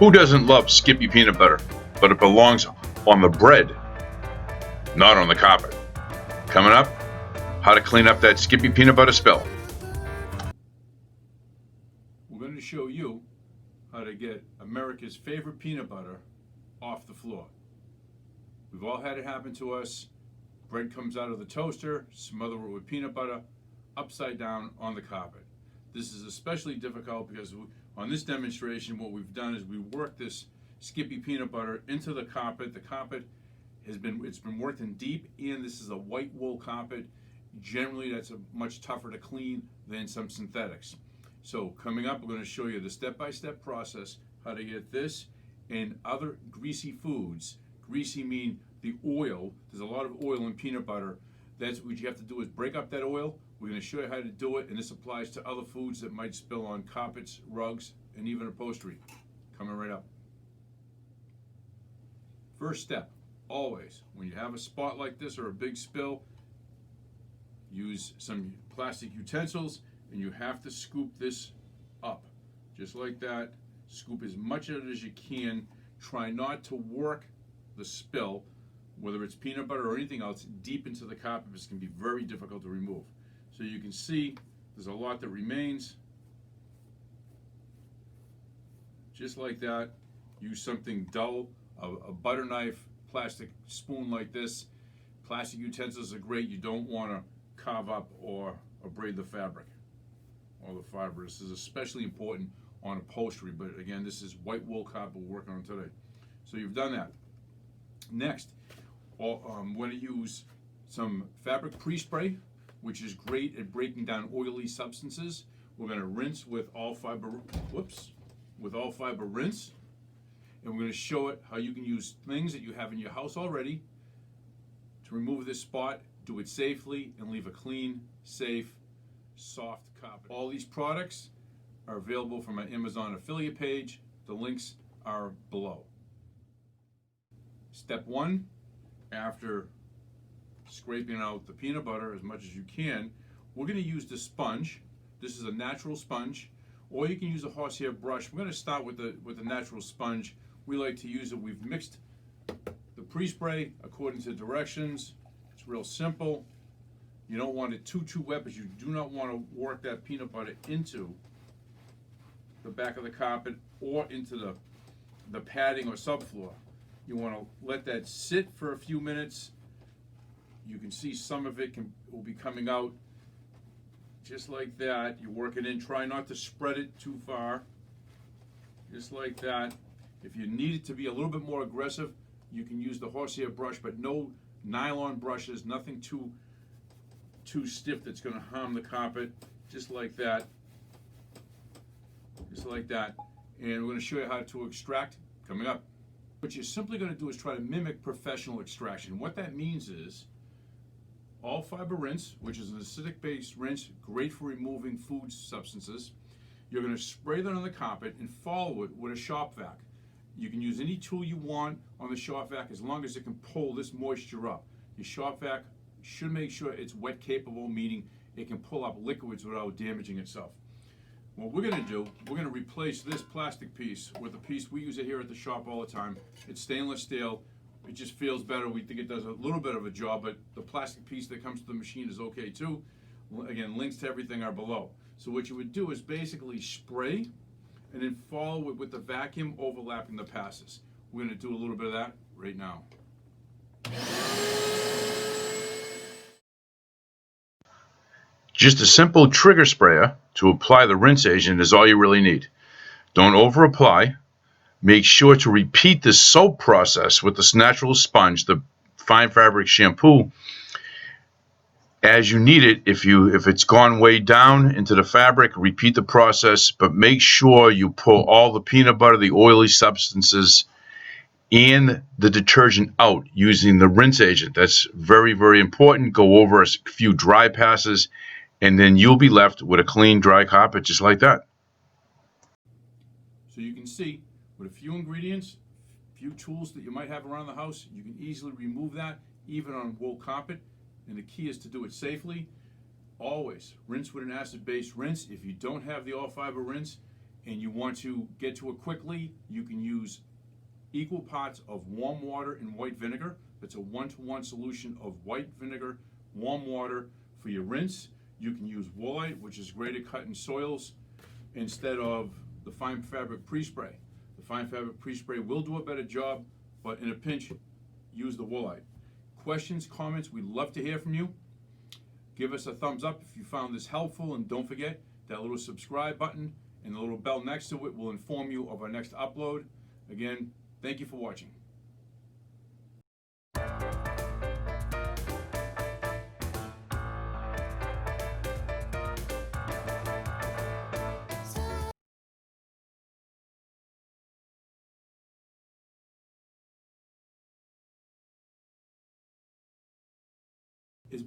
Who doesn't love Skippy peanut butter? But it belongs on the bread, not on the carpet. Coming up, how to clean up that Skippy peanut butter spill. We're going to show you how to get America's favorite peanut butter off the floor. We've all had it happen to us. Bread comes out of the toaster, smother it with peanut butter, upside down on the carpet. This is especially difficult because on this demonstration what we've done is we worked this Skippy peanut butter into the carpet. The carpet it's been worked in deep, and this is a white wool carpet. Generally that's much tougher to clean than some synthetics. So coming up, we're going to show you the step-by-step process how to get this and other greasy foods. Greasy mean the oil. There's a lot of oil in peanut butter. That's what you have to do is break up that oil. We're going to show you how to do it, and this applies to other foods that might spill on carpets, rugs, and even upholstery. Coming right up. First step, always, when you have a spot like this or a big spill, use some plastic utensils, and you have to scoop this up, just like that. Scoop as much of it as you can. Try not to work the spill, whether it's peanut butter or anything else, deep into the carpet. This can be very difficult to remove. So you can see there's a lot that remains. Just like that. Use something dull, a butter knife, plastic spoon like this. Plastic utensils are great. You don't want to carve up or braid the fabric or the fiber. This is especially important on upholstery, but again, this is white wool carpet we're working on today. So you've done that. Next, we're going to use some fabric Prespray, which is great at breaking down oily substances. We're going to rinse with all fiber rinse, and we're going to show it how you can use things that you have in your house already to remove this spot, do it safely, and leave a clean, safe, soft carpet. All these products are available from my Amazon affiliate page. The links are below. Step one, after scraping out the peanut butter as much as you can, we're going to use the sponge. This is a natural sponge, or you can use a horsehair brush. We're going to start with the natural sponge. We like to use it. We've mixed the pre-spray according to directions. It's real simple. You don't want it too wet, but you do not want to work that peanut butter into the back of the carpet or into the padding or subfloor. You want to let that sit for a few minutes. You can see some of it will be coming out just like that. You work it in. Try not to spread it too far. Just like that. If you need it to be a little bit more aggressive, you can use the horsehair brush, but no nylon brushes, nothing too stiff that's going to harm the carpet. Just like that. Just like that. And we're going to show you how to extract coming up. What you're simply going to do is try to mimic professional extraction. What that means is all fiber rinse, which is an acidic-based rinse, great for removing food substances. You're going to spray that on the carpet and follow it with a Shop-vac. You can use any tool you want on the Shop-vac as long as it can pull this moisture up. Your Shop-vac should make sure it's wet capable, meaning it can pull up liquids without damaging itself. What we're going to do, we're going to replace this plastic piece with a piece we use it here at the shop all the time. It's stainless steel. It just feels better. We think it does a little bit of a job, but the plastic piece that comes to the machine is okay too. Again, links to everything are below. So what you would do is basically spray and then follow it with the vacuum overlapping the passes. We're going to do a little bit of that right now. Just a simple trigger sprayer to apply the rinse agent is all you really need. Don't over apply. Make sure to repeat this soap process with this natural sponge, the fine fabric shampoo, as you need it. If it's gone way down into the fabric, repeat the process, but make sure you pull all the peanut butter, the oily substances, and the detergent out using the rinse agent. That's very, very important. Go over a few dry passes, and then you'll be left with a clean, dry carpet just like that. So you can see, with a few ingredients, a few tools that you might have around the house, you can easily remove that, even on wool carpet. And the key is to do it safely. Always rinse with an acid-based rinse. If you don't have the all-fiber rinse, and you want to get to it quickly, you can use equal parts of warm water and white vinegar. That's a 1-to-1 solution of white vinegar, warm water for your rinse. You can use Woolite, which is great at cutting soils, instead of the fine fabric pre-spray. The fine fabric pre-spray will do a better job, but in a pinch, use the Woolite. Questions, comments, we'd love to hear from you. Give us a thumbs up if you found this helpful, and don't forget that little subscribe button and the little bell next to it will inform you of our next upload. Again, thank you for watching.